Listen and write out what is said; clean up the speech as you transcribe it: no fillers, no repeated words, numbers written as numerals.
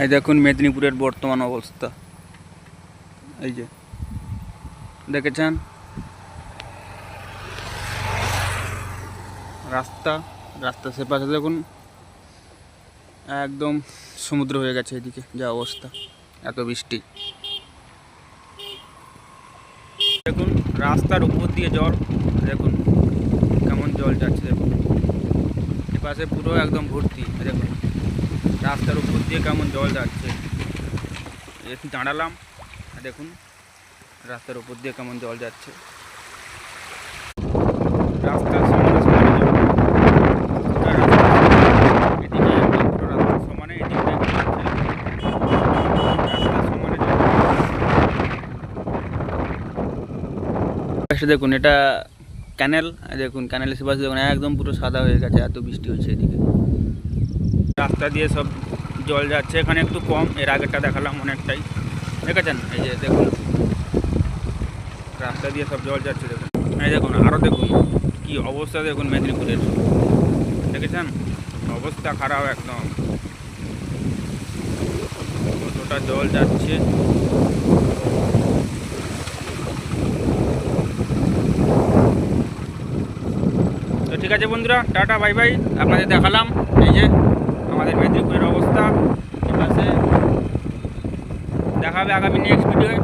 এই দেখুন মেদিনীপুরের বর্তমান অবস্থা। এই যে দেখেছেন রাস্তা সে পাশে দেখুন একদম সমুদ্র হয়ে গেছে। এদিকে যা অবস্থা, এত বৃষ্টি। দেখুন রাস্তার উপর দিয়ে জল, দেখুন কেমন জল যাচ্ছে। দেখুন এপাশে পুরো একদম ভর্তি। দেখুন রাস্তার উপর দিয়ে কেমন জল যাচ্ছে। একটু দাঁড়ালাম, দেখুন রাস্তার উপর দিয়ে কেমন জল যাচ্ছে। রাস্তার সমানে সমানে এদিকে একদম পুরো রাস্তার সমানে, এদিকে রাস্তার সমানে জল। দেখুন এটা ক্যানেল, দেখুন ক্যানেলের সেপাশে দেখুন একদম পুরো সাদা হয়ে গেছে, এত বৃষ্টি হয়েছে এদিকে। রাস্তা দিয়ে সব জল যাচ্ছে, এখানে একটু কম, এর আগেরটা দেখালাম অনেকটাই। দেখেছেন এই যে দেখুন রাস্তা দিয়ে সব জল যাচ্ছে। দেখুন এই দেখুন আরও দেখুন কি অবস্থা, দেখুন মেদিনীপুরের দেখেছেন অবস্থা খারাপ একদম, কতটা জল যাচ্ছে। তো ঠিক আছে বন্ধুরা, টাটা বাই বাই। আপনাদের দেখালাম এই যে আমাদের মেদিনীপুরের অবস্থা। ঠিক আছে, দেখা হবে আগামী নেক্সট ভিডিওয়ে।